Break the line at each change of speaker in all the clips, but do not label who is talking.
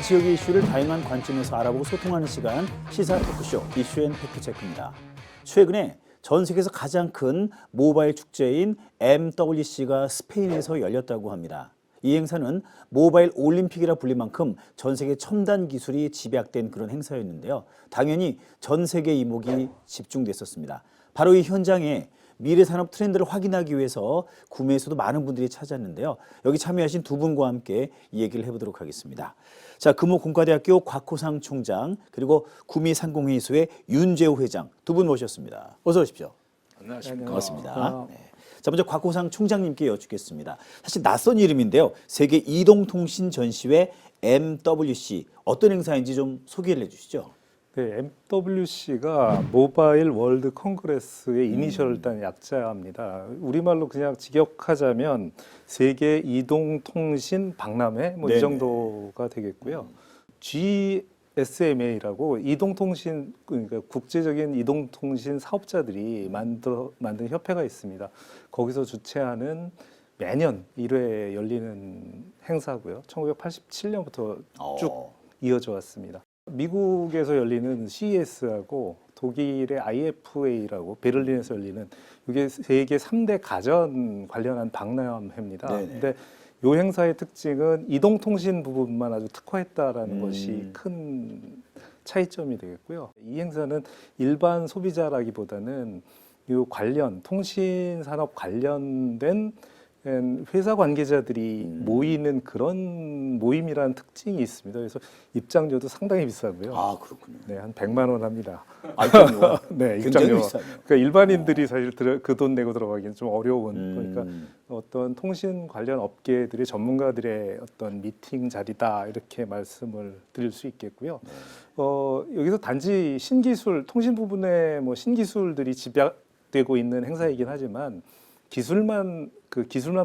지역의 이슈를 다양한 관점에서 알아보고 소통하는 시간, 시사 토크쇼 이슈앤팩트체크입니다. 최근에 전 세계에서 가장 큰 모바일 축제인 MWC가 스페인에서 열렸다고 합니다. 이 행사는 모바일 올림픽이라 불릴 만큼 전 세계 첨단 기술이 집약된 그런 행사였는데요. 당연히 전 세계 이목이 집중됐었습니다. 바로 이 현장에 미래 산업 트렌드를 확인하기 위해서 구매에서도 많은 분들이 찾았는데요. 여기 참여하신 두 분과 함께 이 얘기를 해보도록 하겠습니다. 자, 금호공과대학교 곽호상 총장 그리고 구미상공회의소의 윤재호 회장 두 분 모셨습니다. 어서 오십시오.
안녕하십니까.
반갑습니다. 네. 자, 먼저 곽호상 총장님께 여쭙겠습니다. 사실 낯선 이름인데요. 세계 이동통신 전시회 MWC 어떤 행사인지 좀 소개를 해주시죠.
네, MWC가 모바일 월드 콩그레스의 이니셜을 딴 약자입니다. 우리말로 그냥 직역하자면 세계 이동통신 박람회 뭐 이 정도가 되겠고요. GSMA라고 이동통신 그러니까 국제적인 이동통신 사업자들이 만든 협회가 있습니다. 거기서 주최하는 매년 1회 열리는 행사고요. 1987년부터 쭉 이어져 왔습니다. 미국에서 열리는 CES하고 독일의 IFA라고 베를린에서 열리는 이게 세계 3대 가전 관련한 박람회입니다. 그런데 이 행사의 특징은 이동통신 부분만 아주 특화했다라는 것이 큰 차이점이 되겠고요. 이 행사는 일반 소비자라기보다는 이 관련 통신 산업 관련된 회사 관계자들이 모이는 그런 모임이라는 특징이 있습니다. 그래서 입장료도 상당히 비싸고요.
아, 그렇군요.
네, 한 100만 원 합니다.
아, 입장료.
네,
굉장히
입장료.
비싸네요.
그러니까 일반인들이 사실 그 돈 내고 들어가기는 좀 어려운 그러니까 어떤 통신 관련 업계들의 전문가들의 어떤 미팅 자리다 이렇게 말씀을 드릴 수 있겠고요. 여기서 단지 신기술, 통신 부분에 뭐 신기술들이 집약되고 있는 행사이긴 하지만 기술만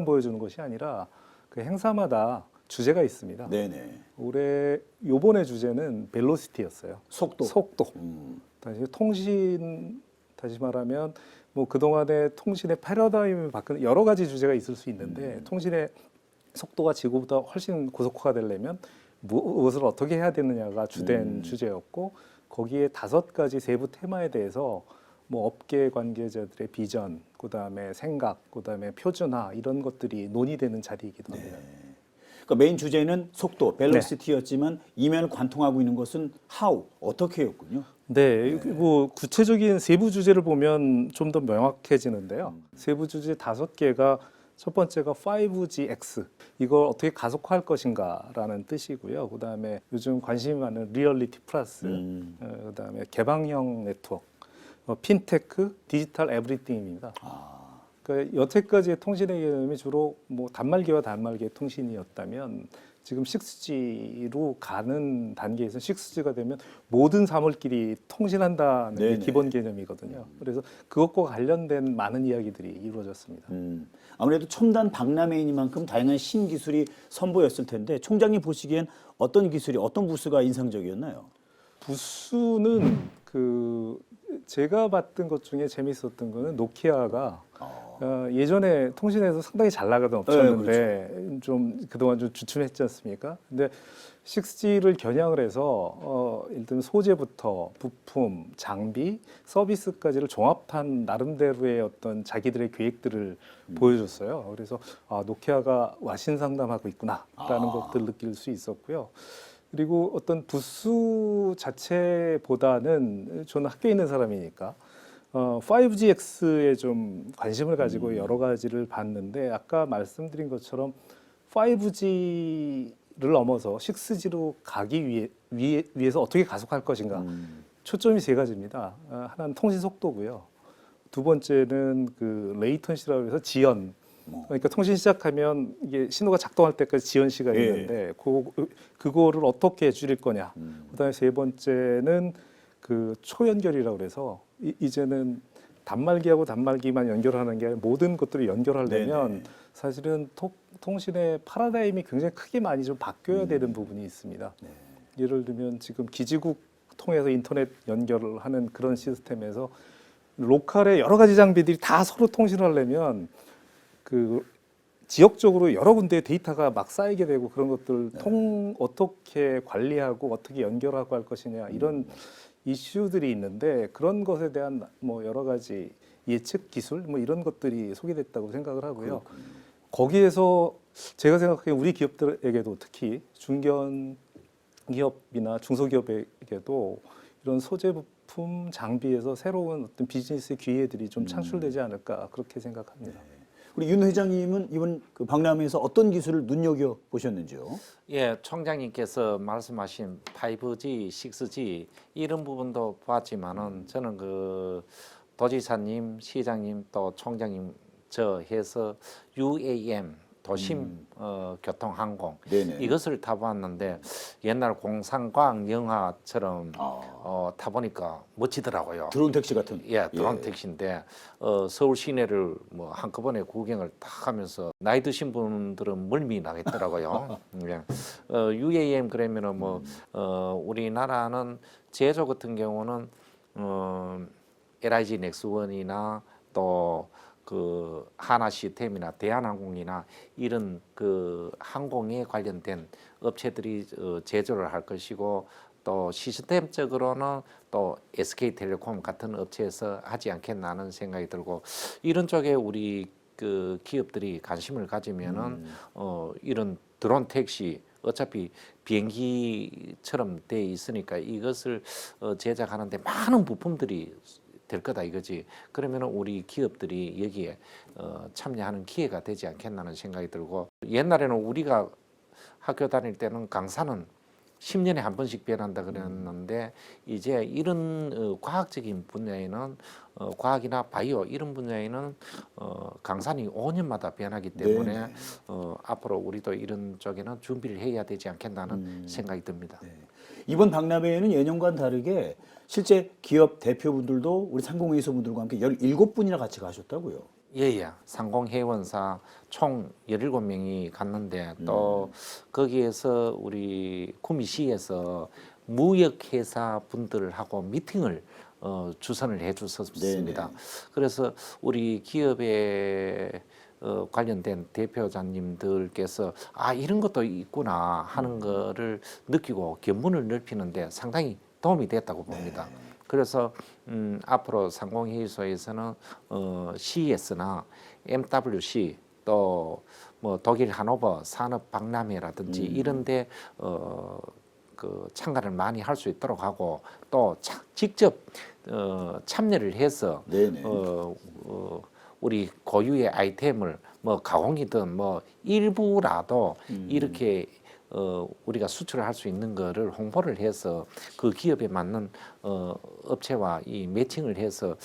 보여주는 것이 아니라 그 행사마다 주제가 있습니다.
네네.
올해 요번에 주제는 벨로시티였어요.
속도.
다시 말하면 뭐 그동안의 통신의 패러다임을 바꾸는 여러 가지 주제가 있을 수 있는데 통신의 속도가 지금보다 훨씬 고속화가 되려면 무엇을 어떻게 해야 되느냐가 주된 주제였고 거기에 5가지 세부 테마에 대해서 뭐 업계 관계자들의 비전, 그다음에 생각, 그다음에 표준화 이런 것들이 논의되는 자리이기도 합니다.
그러니까 메인 주제는 속도, 벨로시티였지만 이면을 관통하고 있는 것은 how, 어떻게였군요.
네, 뭐 구체적인 세부 주제를 보면 좀 더 명확해지는데요. 세부 주제 5개가 첫 번째가 5GX, 이걸 어떻게 가속화할 것인가라는 뜻이고요. 그다음에 요즘 관심이 많은 리얼리티 플러스, 그다음에 개방형 네트워크, 핀테크, 디지털 에브리띵입니다. 그러니까 여태까지의 통신의 개념이 주로 뭐 단말기와 단말기의 통신이었다면 지금 6G로 가는 단계에서 6G가 되면 모든 사물끼리 통신한다는 게 기본 개념이거든요. 그래서 그것과 관련된 많은 이야기들이 이루어졌습니다.
아무래도 첨단 박람회이니만큼 다양한 신기술이 선보였을 텐데 총장님 보시기엔 어떤 기술이 어떤 부스가 인상적이었나요?
부스는 제가 봤던 것 중에 재밌었던 거는 노키아가 예전에 통신에서 상당히 잘 나가던 업체였는데 좀 그동안 좀 주춤했지 않습니까? 근데 6G를 겨냥을 해서 예를 들면 소재부터 부품, 장비, 서비스까지를 종합한 나름대로의 어떤 자기들의 계획들을 보여줬어요. 그래서 노키아가 와신 상담하고 있구나라는 것들을 느낄 수 있었고요. 그리고 어떤 부스 자체보다는 저는 학교에 있는 사람이니까 5GX에 좀 관심을 가지고 여러 가지를 봤는데 아까 말씀드린 것처럼 5G를 넘어서 6G로 가기 위해서 어떻게 가속할 것인가 초점이 3가지입니다. 하나는 통신 속도고요. 두 번째는 그 레이턴시라고 해서 지연. 그러니까 통신 시작하면 이게 신호가 작동할 때까지 지연 시간이 있는데 그거를 어떻게 줄일 거냐. 그다음에 3번째는 그 초연결이라고 그래서 이제는 단말기하고 단말기만 연결하는 게 아니라 모든 것들을 연결하려면 사실은 통신의 파라다임이 굉장히 크게 많이 좀 바뀌어야 되는 부분이 있습니다. 예를 들면 지금 기지국 통해서 인터넷 연결을 하는 그런 시스템에서 로컬의 여러 가지 장비들이 다 서로 통신을 하려면 그 지역적으로 여러 군데 데이터가 막 쌓이게 되고 그런 것들 어떻게 관리하고 어떻게 연결하고 할 것이냐 이런 이슈들이 있는데 그런 것에 대한 뭐 여러 가지 예측 기술 뭐 이런 것들이 소개됐다고 생각을 하고요. 거기에서 제가 생각하기에 우리 기업들에게도 특히 중견 기업이나 중소기업에게도 이런 소재 부품 장비에서 새로운 어떤 비즈니스 기회들이 좀 창출되지 않을까 그렇게 생각합니다.
우리 윤 회장님은 이번 그 박람회에서 어떤 기술을 눈여겨 보셨는지요?
예, 총장님께서 말씀하신 5G, 6G 이런 부분도 봤지만은 저는 그 도지사님, 시장님 또 총장님 저 해서 UAM 도심 교통항공
네네.
이것을 타보았는데 옛날 공상과학 영화처럼 타보니까 멋지더라고요.
드론 택시 같은.
예, 드론 택시인데 서울 시내를 뭐 한꺼번에 구경을 딱 하면서 나이 드신 분들은 멀미 나겠더라고요. 예. UAM 그러면은 뭐 우리나라는 제조 같은 경우는 LIG 넥스원이나 또 그 하나 시스템이나 대한항공이나 이런 그 항공에 관련된 업체들이 제조를 할 것이고 또 시스템적으로는 또 SK텔레콤 같은 업체에서 하지 않겠나 하는 생각이 들고 이런 쪽에 우리 그 기업들이 관심을 가지면은 이런 드론 택시 어차피 비행기처럼 돼 있으니까 이것을 제작하는데 많은 부품들이 될 거다 이거지. 그러면은 우리 기업들이 여기에 참여하는 기회가 되지 않겠나는 생각이 들고 옛날에는 우리가 학교 다닐 때는 강사는 10년에 한 번씩 변한다 그랬는데 이제 이런 과학적인 분야에는 과학이나 바이오 이런 분야에는 강산이 5년마다 변하기 때문에 앞으로 우리도 이런 쪽에는 준비를 해야 되지 않겠나는 생각이 듭니다.
네. 이번 박람회에는 예년과는 다르게 실제 기업 대표분들도 우리 상공회의소 분들과 함께 17분이나 같이 가셨다고요.
예예. 상공회원사 총 17명이 갔는데 또 거기에서 우리 구미시에서 무역회사 분들하고 미팅을 주선을 해 주셨습니다. 그래서 우리 기업에 관련된 대표자님들께서 아 이런 것도 있구나 하는 거를 느끼고 견문을 넓히는데 상당히 도움이 됐다고 봅니다. 그래서 앞으로 상공회의소에서는 CES나 MWC 또 뭐 독일 하노버 산업박람회라든지 이런데 그 참가를 많이 할 수 있도록 하고 또 직접 참여를 해서 우리 고유의 아이템을 뭐 가공이든 뭐 일부라도 이렇게 우리가 수출을 할 수 있는 거를 홍보를 해서 그 기업에 맞는 업체와 이 매칭을 해서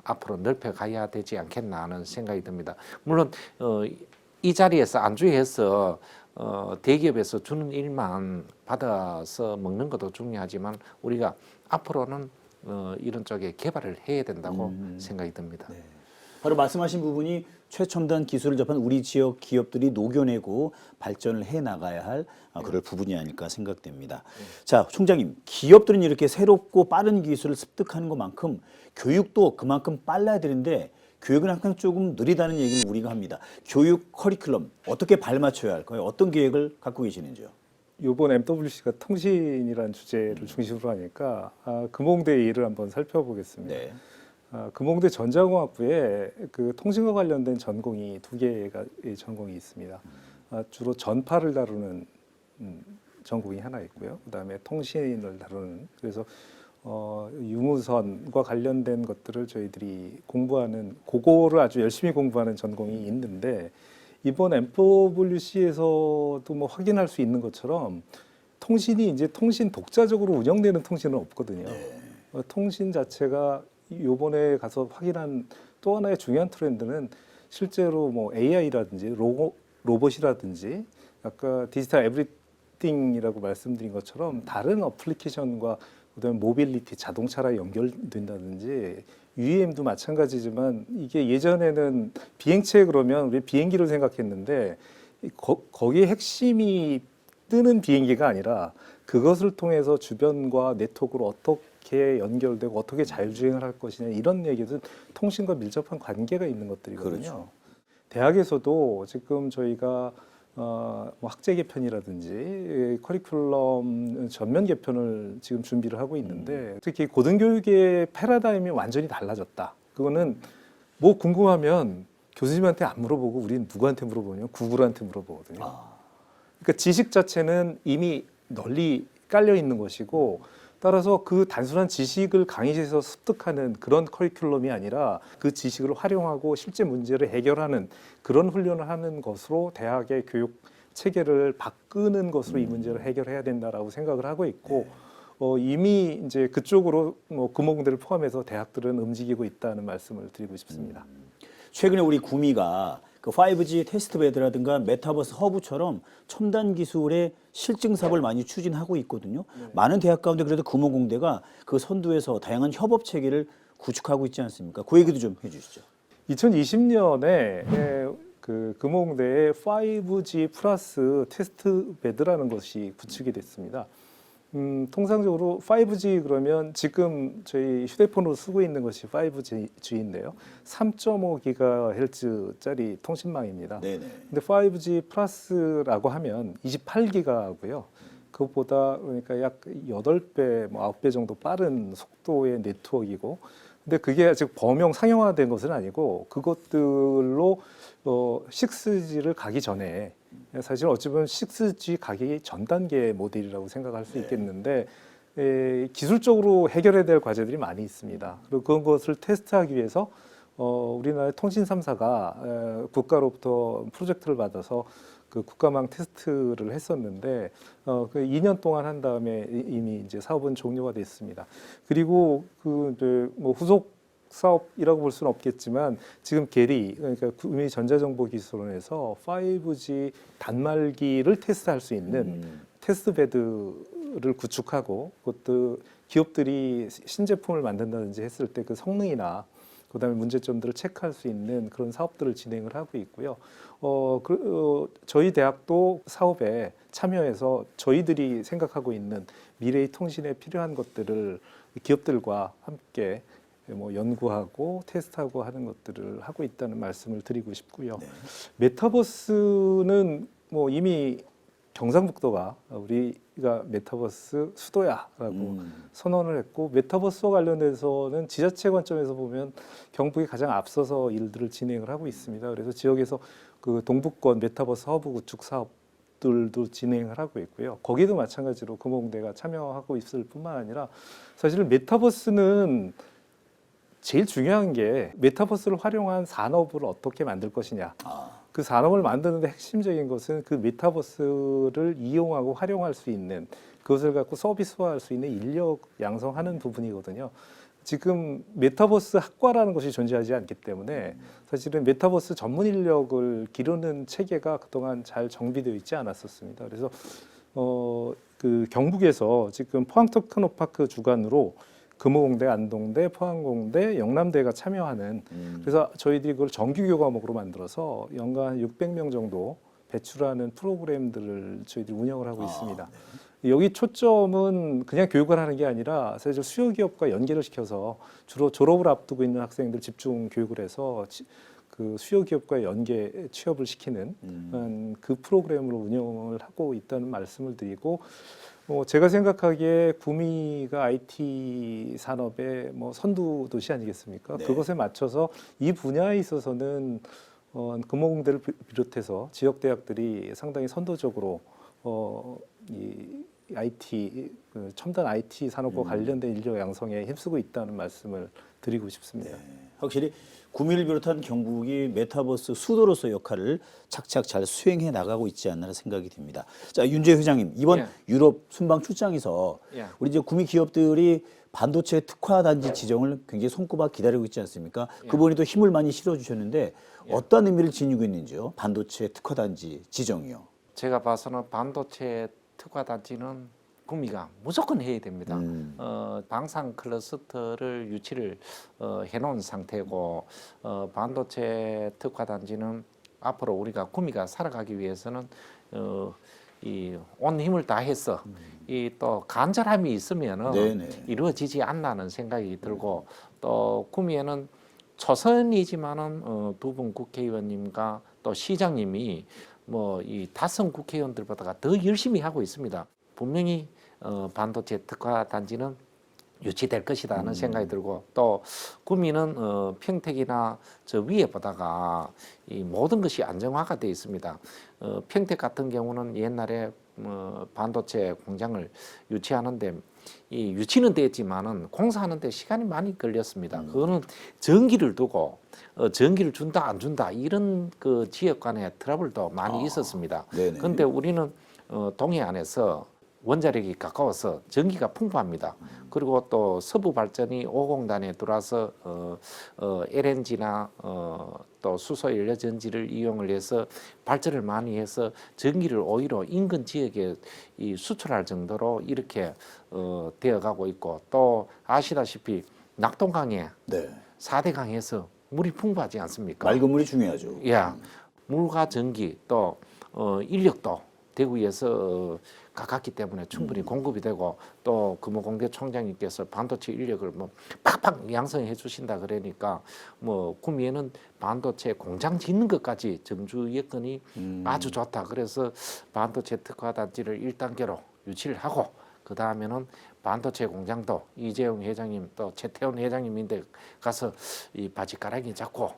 앞으로 넓혀 가야 되지 않겠나 하는 생각이 듭니다. 물론 이 자리에서 안주해서 대기업에서 주는 일만 받아서 먹는 것도 중요하지만 우리가 앞으로는 이런 쪽에 개발을 해야 된다고 생각이 듭니다.
네. 바로 말씀하신 부분이 최첨단 기술을 접한 우리 지역 기업들이 녹여내고 발전을 해 나가야 할 그럴 부분이 아닐까 생각됩니다. 자, 총장님, 기업들은 이렇게 새롭고 빠른 기술을 습득하는 것만큼 교육도 그만큼 빨라야 되는데 교육은 항상 조금 느리다는 얘기를 우리가 합니다. 교육 커리큘럼 어떻게 발맞춰야 할까요? 어떤 계획을 갖고 계시는지요?
이번 MWC가 통신이라는 주제를 중심으로 하니까 금홍대 일을 한번 살펴보겠습니다.
네.
금홍대 전자공학부에 그 통신과 관련된 전공이 2개가 전공이 있습니다. 주로 전파를 다루는 전공이 하나 있고요. 그다음에 통신을 다루는 그래서 유무선과 관련된 것들을 저희들이 공부하는 그거를 아주 열심히 공부하는 전공이 있는데 이번 MWC에서도 뭐 확인할 수 있는 것처럼 통신이 이제 통신 독자적으로 운영되는 통신은 없거든요. 통신 자체가 요번에 가서 확인한 또 하나의 중요한 트렌드는 실제로 뭐 AI라든지 로봇이라든지 아까 디지털 에브리띵이라고 말씀드린 것처럼 다른 어플리케이션과 그다음에 모빌리티 자동차랑 연결된다든지 UAM도 마찬가지지만 이게 예전에는 비행체 그러면 우리 비행기를 생각했는데 거기에 핵심이 뜨는 비행기가 아니라 그것을 통해서 주변과 네트워크로 어떻게 연결되고 어떻게 자율주행을 할 것이냐 이런 얘기든 통신과 밀접한 관계가 있는 것들이거든요.
그렇죠.
대학에서도 지금 저희가 뭐 학제 개편이라든지 커리큘럼 전면 개편을 지금 준비를 하고 있는데 특히 고등교육의 패러다임이 완전히 달라졌다. 그거는 뭐 궁금하면 교수님한테 안 물어보고 우리는 누구한테 물어보냐면 구글한테 물어보거든요. 그러니까 지식 자체는 이미 널리 깔려 있는 것이고 따라서 그 단순한 지식을 강의실에서 습득하는 그런 커리큘럼이 아니라 그 지식을 활용하고 실제 문제를 해결하는 그런 훈련을 하는 것으로 대학의 교육 체계를 바꾸는 것으로 이 문제를 해결해야 된다라고 생각을 하고 있고 이미 이제 그쪽으로 뭐 금호공대를 포함해서 대학들은 움직이고 있다는 말씀을 드리고 싶습니다.
최근에 우리 구미가 그 5G 테스트 베드라든가 메타버스 허브처럼 첨단 기술의 실증 사업을 많이 추진하고 있거든요. 많은 대학 가운데 그래도 금호공대가 그 선두에서 다양한 협업 체계를 구축하고 있지 않습니까? 그 얘기도 좀 해주시죠.
2020년에 그 금호공대에 5G 플러스 테스트 베드라는 것이 구축이 됐습니다. 통상적으로 5G 그러면 지금 저희 휴대폰으로 쓰고 있는 것이 5G인데요. 3.5GHz짜리 통신망입니다.
네네.
근데 5G 플러스라고 하면 28기가고요. 그것보다 그러니까 약 8배, 뭐 9배 정도 빠른 속도의 네트워크이고 근데 그게 아직 범용 상용화된 것은 아니고 그것들로 6G를 가기 전에 사실 어찌 보면 6G 가기 전 단계 모델이라고 생각할 수 있겠는데 기술적으로 해결해야 될 과제들이 많이 있습니다. 그리고 그것을 테스트하기 위해서 우리나라의 통신 3사가 국가로부터 프로젝트를 받아서 그 국가망 테스트를 했었는데 그 2년 동안 한 다음에 이미 이제 사업은 종료가 됐습니다. 그리고 그 이제 뭐 후속 사업이라고 볼 수는 없겠지만 지금 게리 그러니까 구미 전자정보기술원에서 5G 단말기를 테스트할 수 있는 테스트 베드를 구축하고 그것도 기업들이 신제품을 만든다든지 했을 때 그 성능이나 그다음에 문제점들을 체크할 수 있는 그런 사업들을 진행을 하고 있고요. 저희 대학도 사업에 참여해서 저희들이 생각하고 있는 미래의 통신에 필요한 것들을 기업들과 함께 뭐 연구하고 테스트하고 하는 것들을 하고 있다는 말씀을 드리고 싶고요.
네.
메타버스는 뭐 이미 경상북도가 우리가 메타버스 수도야라고 선언을 했고 메타버스와 관련해서는 지자체 관점에서 보면 경북이 가장 앞서서 일들을 진행을 하고 있습니다. 그래서 지역에서 그 동북권 메타버스 허브 구축 사업들도 진행을 하고 있고요. 거기도 마찬가지로 금호공대가 참여하고 있을 뿐만 아니라 사실 메타버스는 제일 중요한 게 메타버스를 활용한 산업을 어떻게 만들 것이냐. 그 산업을 만드는데 핵심적인 것은 그 메타버스를 이용하고 활용할 수 있는 그것을 갖고 서비스화할 수 있는 인력 양성하는 부분이거든요. 지금 메타버스 학과라는 것이 존재하지 않기 때문에 사실은 메타버스 전문 인력을 기르는 체계가 그동안 잘 정비되어 있지 않았었습니다. 그래서 그 경북에서 지금 포항 테크노파크 주관으로 금호공대, 안동대, 포항공대, 영남대가 참여하는 그래서 저희들이 그걸 정규교 과목으로 만들어서 연간 600명 정도 배출하는 프로그램들을 저희들이 운영을 하고 있습니다. 여기 초점은 그냥 교육을 하는 게 아니라 사실 수요 기업과 연계를 시켜서 주로 졸업을 앞두고 있는 학생들 집중 교육을 해서 그 수요 기업과 연계 취업을 시키는 그 프로그램으로 운영을 하고 있다는 말씀을 드리고 제가 생각하기에 구미가 IT 산업의 뭐 선두 도시 아니겠습니까?
네.
그것에 맞춰서 이 분야에 있어서는 금호공대를 비롯해서 지역 대학들이 상당히 선도적으로 이 IT 첨단 IT 산업과 관련된 인력 양성에 힘쓰고 있다는 말씀을 드리고 싶습니다.
네. 확실히 구미를 비롯한 경북이 메타버스 수도로서 역할을 착착 잘 수행해 나가고 있지 않나 생각이 듭니다. 자, 윤재 회장님, 이번
예.
유럽 순방 출장에서
예.
우리 이제 구미 기업들이 반도체 특화 단지 지정을 굉장히 손꼽아 기다리고 있지 않습니까? 그분이 또 힘을 많이 실어 주셨는데 어떤 의미를 지니고 있는지요? 반도체 특화 단지 지정이요.
제가 봐서는 반도체 특화 단지는 구미가 무조건 해야 됩니다. 방산 클러스터를 유치를 해놓은 상태고 반도체 특화 단지는 앞으로 우리가 구미가 살아가기 위해서는 이 온 힘을 다해서 이 또 간절함이 있으면은
네네.
이루어지지 않나는 생각이 들고 또 구미에는 초선이지만은 두 분 국회의원님과 또 시장님이 뭐 이 다선 국회의원들보다가 더 열심히 하고 있습니다. 분명히 반도체 특화 단지는 유치될 것이다 하는 생각이 들고, 또 구미는 평택이나 저 위에 보다가 이 모든 것이 안정화가 되어 있습니다. 평택 같은 경우는 옛날에 반도체 공장을 유치하는데 이 유치는 됐지만은 공사하는데 시간이 많이 걸렸습니다. 그거는 전기를 두고 전기를 준다 안 준다 이런 그 지역 간의 트러블도 많이 있었습니다.
네네.
그런데 우리는 동해안에서 원자력이 가까워서 전기가 풍부합니다. 그리고 또 서부 발전이 5공단에 들어와서 LNG나 또 수소 연료 전지를 이용을 해서 발전을 많이 해서 전기를 오히려 인근 지역에 이 수출할 정도로 이렇게 되어가고 있고, 또 아시다시피 낙동강에
네.
4대 강에서 물이 풍부하지 않습니까?
맑은 물이 중요하죠.
예, 물과 전기 또 인력도 대구에서 가깝기 때문에 충분히 공급이 되고, 또 금호공대 총장님께서 반도체 인력을 뭐 팍팍 양성해 주신다 그러니까 뭐 구미에는 반도체 공장 짓는 것까지 점주 여건이 아주 좋다. 그래서 반도체 특화 단지를 1단계로 유치를 하고, 그 다음에는 반도체 공장도 이재용 회장님 또 최태원 회장님인데 가서 이 바지가랑이 잡고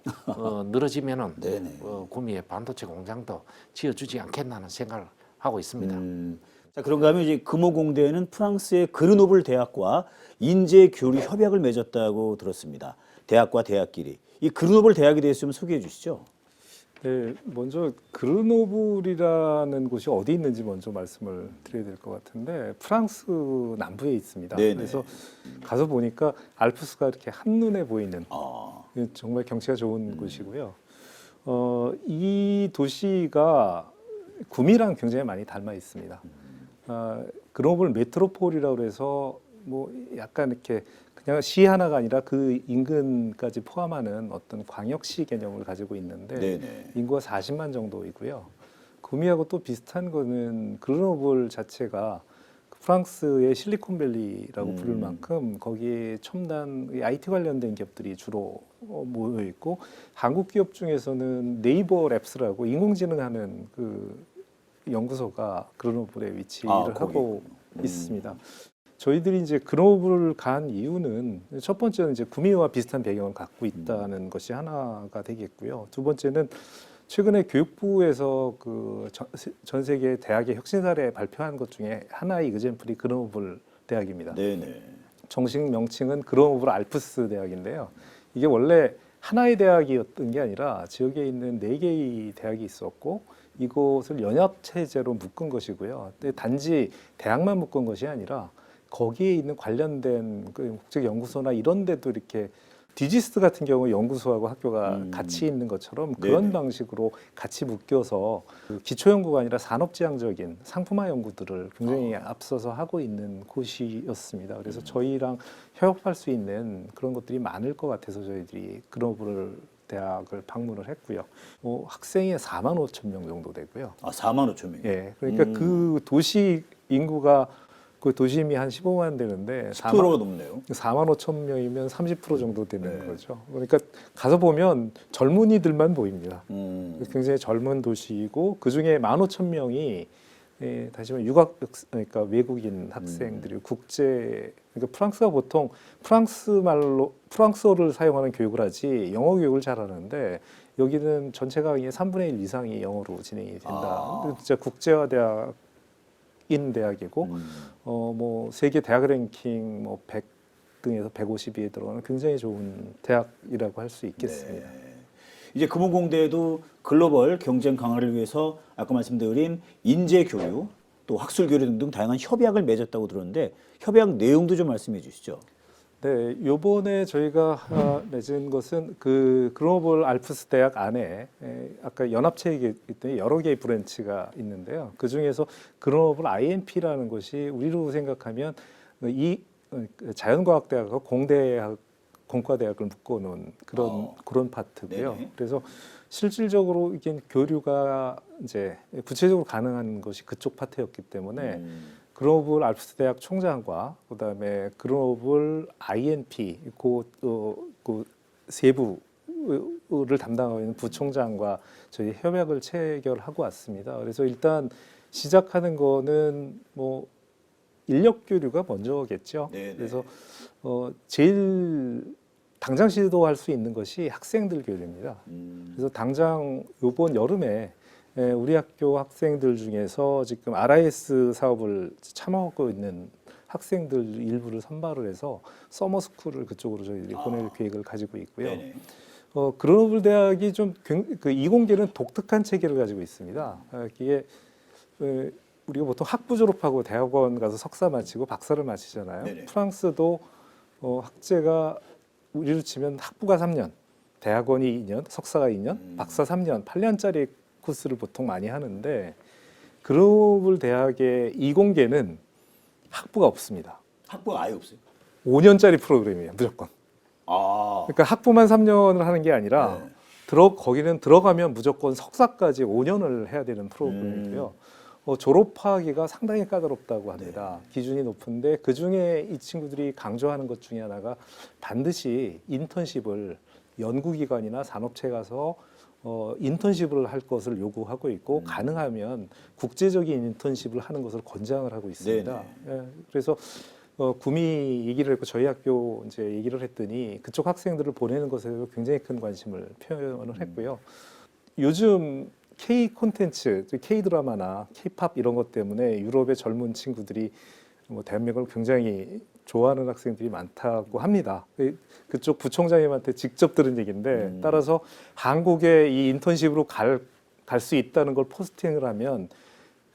늘어지면은
네네.
구미에 반도체 공장도 지어주지 않겠나는 생각을 하고 있습니다.
자, 그런가 하면 이제 금호공대는 프랑스의 그르노블 대학과 인재 교류 협약을 맺었다고 들었습니다. 대학과 대학끼리. 이 그르노블 대학에 대해서 좀 소개해 주시죠.
네, 먼저 그르노블이라는 곳이 어디 있는지 먼저 말씀을 드려야 될 것 같은데, 프랑스 남부에 있습니다.
네네.
그래서 가서 보니까 알프스가 이렇게 한눈에 보이는
아,
정말 경치가 좋은 곳이고요. 이 도시가 구미랑 굉장히 많이 닮아 있습니다. 그노블 메트로폴이라고 해서 뭐 약간 이렇게 그냥 시 하나가 아니라 그 인근까지 포함하는 어떤 광역시 개념을 가지고 있는데,
네네.
인구가 40만 정도이고요. 구미하고 또 비슷한 거는 그르노블 자체가 프랑스의 실리콘밸리라고 부를 만큼 거기에 첨단 IT 관련된 기업들이 주로 모여 있고, 한국 기업 중에서는 네이버 랩스라고 인공지능하는 그 연구소가 그르노블에 위치를 하고 있습니다. 저희들이 이제 그노블을 간 이유는, 첫 번째는 이제 구미와 비슷한 배경을 갖고 있다는 것이 하나가 되겠고요. 두 번째는 최근에 교육부에서 그 전 세계 대학의 혁신 사례 발표한 것 중에 하나의 이그젠플이 그노블 대학입니다.
네네.
정식 명칭은 그노블 알프스 대학인데요. 이게 원래 하나의 대학이었던 게 아니라 지역에 있는 4개의 대학이 있었고, 이곳을 연합 체제로 묶은 것이고요. 근데 단지 대학만 묶은 것이 아니라 거기에 있는 관련된 그 국제 연구소나 이런 데도 이렇게 디지스 같은 경우 연구소하고 학교가 같이 있는 것처럼 그런
네네.
방식으로 같이 묶여서 그 기초 연구가 아니라 산업지향적인 상품화 연구들을 굉장히 앞서서 하고 있는 곳이었습니다. 그래서 저희랑 협업할 수 있는 그런 것들이 많을 것 같아서 저희들이 그노블 대학을 방문을 했고요. 학생이 4만 5천 명 정도 되고요.
아, 4만 5천 명.
예, 그러니까 그 도시 인구가 그 도심이 한 15만 되는데
10%가 넘네요.
4만 5천 명이면 30% 정도 되는
네.
거죠. 그러니까 가서 보면 젊은이들만 보입니다.
음.
굉장히 젊은 도시이고, 그 중에 1만 5천 명이 다시 말해 유학, 그러니까 외국인 학생들이 국제, 그러니까 프랑스가 보통 프랑스 말로 프랑스어를 사용하는 교육을 하지 영어 교육을 잘하는데, 여기는 전체 강의의 3분의 1 이상이 영어로 진행이 된다. 진짜 국제화 대학인 대학이고, 뭐 세계 대학 랭킹 뭐 100등에서 150위에 들어가는 굉장히 좋은 대학이라고 할 수 있겠습니다.
네. 이제 금호공대도 글로벌 경쟁 강화를 위해서 아까 말씀드린 인재 교류, 또 학술 교류 등등 다양한 협약을 맺었다고 들었는데, 협약 내용도 좀 말씀해 주시죠.
네, 요번에 저희가 맺은 것은 그 글로벌 알프스 대학 안에 아까 연합체이기 때문에 여러 개의 브랜치가 있는데요. 그 중에서 글로벌 IMP라는 것이 우리로 생각하면 이 자연과학대학과 공대학, 공과대학을 묶어놓은 그런 파트고요.
네네.
그래서 실질적으로 이게 교류가 이제 구체적으로 가능한 것이 그쪽 파트였기 때문에 글로벌 알프스 대학 총장과 그다음에 글로벌 INP 그 세부 교육을 담당하고 있는 부총장과 저희 협약을 체결하고 왔습니다. 그래서 일단 시작하는 거는 뭐 인력 교류가 먼저겠죠.
네네.
그래서 제일 당장 시도할 수 있는 것이 학생들 교류입니다. 그래서 당장 이번 여름에 우리 학교 학생들 중에서 지금 RIS 사업을 참여하고 있는 학생들 일부를 선발을 해서 서머 스쿨을 그쪽으로 저희들이 보낼 계획을 가지고 있고요.
네네.
글로벌 대학이 좀 그 이공계는 독특한 체계를 가지고 있습니다. 이게 우리가 보통 학부 졸업하고 대학원 가서 석사 마치고 박사를 마치잖아요.
네네.
프랑스도 학제가 우리로 치면 학부가 3년, 대학원이 2년, 석사가 2년, 박사 3년, 8년짜리 코스를 보통 많이 하는데 글로벌 대학의 이공계는 학부가 없습니다.
학부가 아예 없어요.
5년짜리 프로그램이에요, 무조건.
아.
그러니까 학부만 3년을 하는 게 아니라
네.
거기는 들어가면 무조건 석사까지 5년을 해야 되는 프로그램이고요. 졸업하기가 상당히 까다롭다고 합니다. 기준이 높은데 그 중에 이 친구들이 강조하는 것 중에 하나가 반드시 인턴십을 연구기관이나 산업체 가서 인턴십을 할 것을 요구하고 있고 가능하면 국제적인 인턴십을 하는 것을 권장을 하고 있습니다. 예, 그래서 구미 얘기를 했고 저희 학교 이제 얘기를 했더니 그쪽 학생들을 보내는 것에 대해서 굉장히 큰 관심을 표현을 했고요. 요즘 K 콘텐츠, K 드라마나 K 팝 이런 것 때문에 유럽의 젊은 친구들이 뭐 대한민국을 굉장히 좋아하는 학생들이 많다고 합니다. 그쪽 부총장님한테 직접 들은 얘기인데 따라서 한국에 이 인턴십으로 갈 수 있다는 걸 포스팅을 하면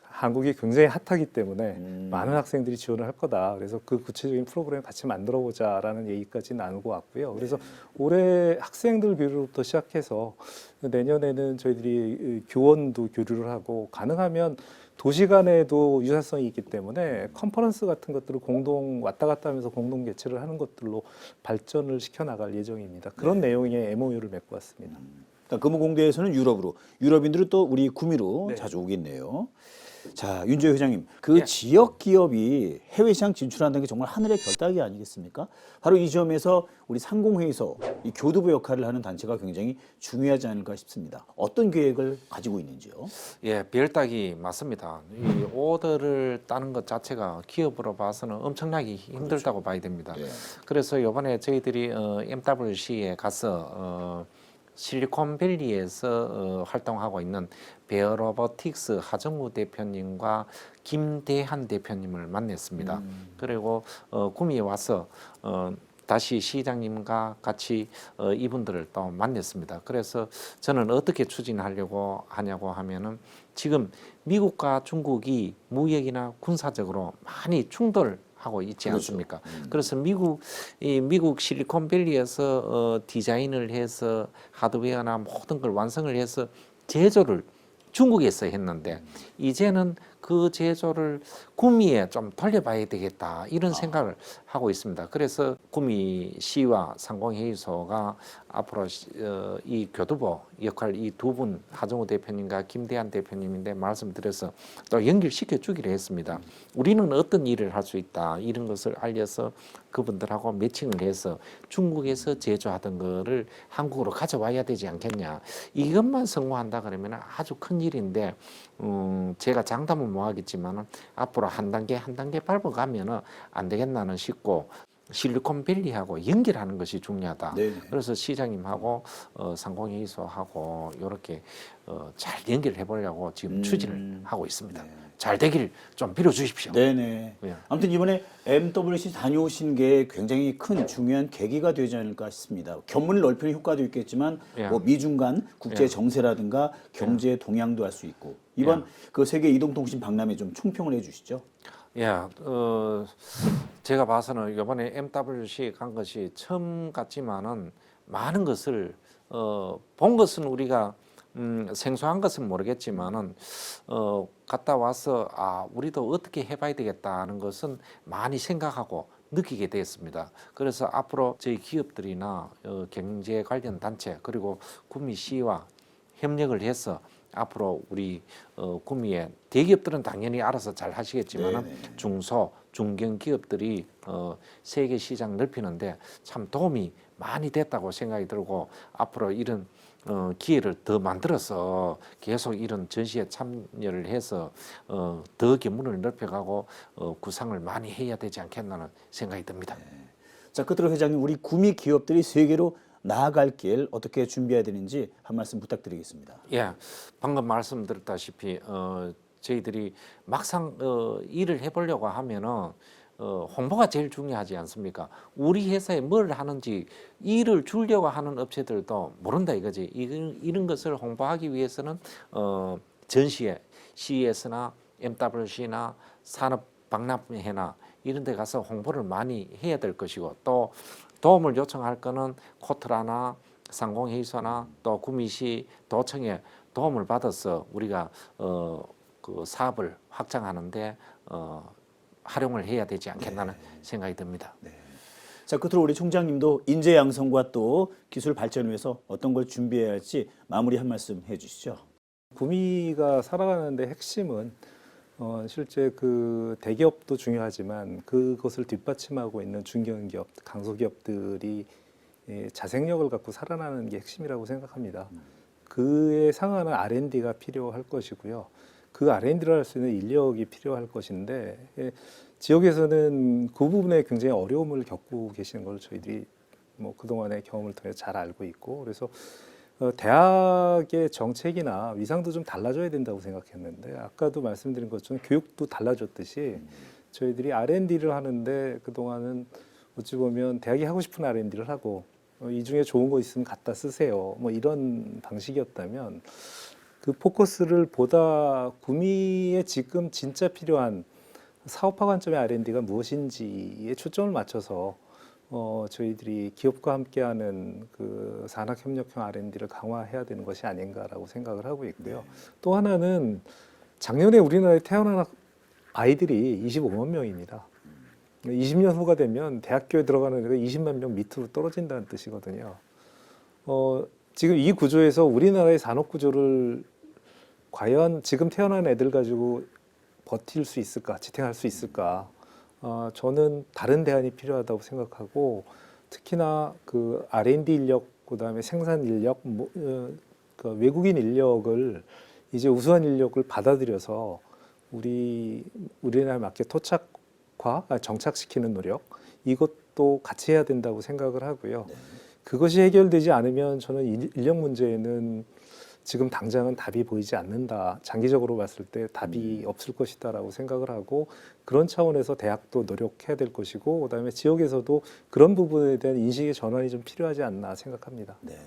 한국이 굉장히 핫하기 때문에 많은 학생들이 지원을 할 거다. 그래서 그 구체적인 프로그램 같이 만들어 보자라는 얘기까지 나누고 왔고요. 그래서 올해 학생들 교류부터 시작해서 내년에는 저희들이 교원도 교류를 하고 가능하면 도시 간에도 유사성이 있기 때문에 컨퍼런스 같은 것들을 공동 왔다 갔다 하면서 공동 개최를 하는 것들로 발전을 시켜 나갈 예정입니다. 그런 내용의 MOU를 맺고 왔습니다.
그러니까 금호공대에서는 유럽으로, 유럽인들은 또 우리 구미로
네.
자주 오겠네요. 자, 윤재호 회장님, 그 지역 기업이 해외 시장 진출한다는 게 정말 하늘의 별따기 아니겠습니까? 바로 이 점에서 우리 상공회의소, 이 교두보 역할을 하는 단체가 굉장히 중요하지 않을까 싶습니다. 어떤 계획을 가지고 있는지요?
예, 별따기 맞습니다. 이 오더를 따는 것 자체가 기업으로 봐서는 엄청나게 힘들다고 봐야 됩니다.
예.
그래서 이번에 저희들이 MWC에 가서 실리콘밸리에서 활동하고 있는 베어로보틱스 하정우 대표님과 김대한 대표님을 만났습니다. 그리고 구미에 와서 다시 시장님과 같이 이분들을 또 만났습니다. 그래서 저는 어떻게 추진하려고 하냐고 하면은 지금 미국과 중국이 무역이나 군사적으로 많이 충돌하고 있지 않습니까? 그래서 미국 실리콘밸리에서 디자인을 해서 하드웨어나 모든 걸 완성을 해서 제조를 중국에서 했는데 이제는 그 제조를 구미에 좀 돌려봐야 되겠다 이런 생각을 하고 있습니다. 그래서 구미시와 상공회의소가 앞으로 이 교두보 역할 이 두 분 하정우 대표님과 김대한 대표님인데 말씀드려서 또 연결시켜 주기로 했습니다. 우리는 어떤 일을 할 수 있다 이런 것을 알려서 그분들하고 매칭을 해서 중국에서 제조하던 거를 한국으로 가져와야 되지 않겠냐. 이것만 성공한다 그러면 아주 큰 일인데 제가 장담은 못 하겠지만은 앞으로 한 단계 한 단계 밟아가면은 안 되겠나는 싶고 실리콘밸리하고 연결하는 것이 중요하다.
네네.
그래서 시장님하고 상공회의소하고 이렇게 잘 연결해 보려고 지금 추진을 하고 있습니다. 잘 되길 좀 빌어주십시오.
네네.
예.
아무튼 이번에 MWC 다녀오신 게 굉장히 큰 중요한 계기가 되지 않을까 싶습니다. 견문을 넓히는 효과도 있겠지만
예.
뭐 미중 간 국제
예.
정세라든가 경제 동향도 할 수 있고 이번 그 세계 이동통신 박람회 좀 총평을 해주시죠.
예, 제가 봐서는 이번에 MWC 간 것이 처음 같지만은 많은 것을 본 것은 우리가 생소한 것은 모르겠지만은 갔다 와서 우리도 어떻게 해봐야 되겠다는 것은 많이 생각하고 느끼게 됐습니다. 그래서 앞으로 저희 기업들이나 경제 관련 단체 그리고 구미시와 협력을 해서 앞으로 우리 구미의 대기업들은 당연히 알아서 잘 하시겠지만은
네네.
중소 중견기업들이 세계 시장 넓히는데 참 도움이 많이 됐다고 생각이 들고 앞으로 이런 기회를 더 만들어서 계속 이런 전시에 참여를 해서 더 규모를 넓혀가고 구상을 많이 해야 되지 않겠나는 생각이 듭니다.
자, 끝으로 회장님, 우리 구미 기업들이 세계로 나아갈 길 어떻게 준비해야 되는지 한 말씀 부탁드리겠습니다.
예, 방금 말씀드렸다시피 저희들이 막상 일을 해보려고 하면은 홍보가 제일 중요하지 않습니까? 우리 회사에 뭘 하는지 일을 주려고 하는 업체들도 모른다 이거지. 이런 것을 홍보하기 위해서는 전시회, CES나 MWC나 산업박람회나 이런 데 가서 홍보를 많이 해야 될 것이고 또 도움을 요청할 거는 코트라나 상공회의소나 또 구미시 도청에 도움을 받아서 우리가 그 사업을 확장하는데 활용을 해야 되지 않겠나는 생각이 듭니다.
자, 끝으로 우리 총장님도 인재 양성과 또 기술 발전을 위해서 어떤 걸 준비해야 할지 마무리 한 말씀 해주시죠.
구미가 살아가는데 핵심은 실제 그 대기업도 중요하지만 그것을 뒷받침하고 있는 중견기업, 강소기업들이 자생력을 갖고 살아나는 게 핵심이라고 생각합니다. 그에 상응하는 R&D가 필요할 것이고요. 그 R&D를 할 수 있는 인력이 필요할 것인데 지역에서는 그 부분에 굉장히 어려움을 겪고 계시는 걸 저희들이 뭐 그동안의 경험을 통해 잘 알고 있고 그래서 대학의 정책이나 위상도 좀 달라져야 된다고 생각했는데 아까도 말씀드린 것처럼 교육도 달라졌듯이 저희들이 R&D를 하는데 그동안은 어찌 보면 대학이 하고 싶은 R&D를 하고 이 중에 좋은 거 있으면 갖다 쓰세요 뭐 이런 방식이었다면 그 포커스를 보다 구미에 지금 진짜 필요한 사업화 관점의 R&D가 무엇인지에 초점을 맞춰서 저희들이 기업과 함께하는 그 산학협력형 R&D를 강화해야 되는 것이 아닌가라고 생각을 하고 있고요. 또 하나는 작년에 우리나라에 태어난 아이들이 25만 명입니다. 20년 후가 되면 대학교에 들어가는 애가 20만 명 밑으로 떨어진다는 뜻이거든요. 지금 이 구조에서 우리나라의 산업 구조를 과연 지금 태어난 애들 가지고 버틸 수 있을까, 지탱할 수 있을까? 저는 다른 대안이 필요하다고 생각하고 특히나 그 R&D 인력, 그다음에 생산 인력, 그 외국인 인력을 이제 우수한 인력을 받아들여서 우리나라에 맞게 정착시키는 노력 이것도 같이 해야 된다고 생각을 하고요. 그것이 해결되지 않으면 저는 인력 문제에는 지금 당장은 답이 보이지 않는다. 장기적으로 봤을 때 답이 없을 것이다라고 생각을 하고 그런 차원에서 대학도 노력해야 될 것이고 그다음에 지역에서도 그런 부분에 대한 인식의 전환이 좀 필요하지 않나 생각합니다.
네.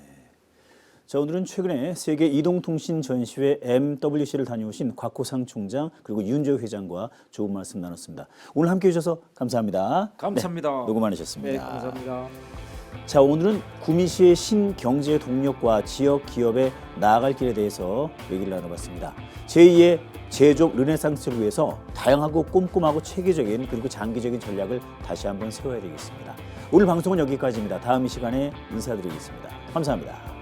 자, 오늘은 최근에 세계 이동통신 전시회 MWC를 다녀오신 곽호상 총장 그리고 윤재호 회장과 좋은 말씀 나눴습니다. 오늘 함께해 주셔서 감사합니다.
감사합니다.
네, 수고 많으셨습니다.
네, 감사합니다.
자, 오늘은 구미시의 신경제 동력과 지역 기업의 나아갈 길에 대해서 얘기를 나눠봤습니다. 제2의 제조업 르네상스를 위해서 다양하고 꼼꼼하고 체계적인 그리고 장기적인 전략을 다시 한번 세워야 되겠습니다. 오늘 방송은 여기까지입니다. 다음 이 시간에 인사드리겠습니다. 감사합니다.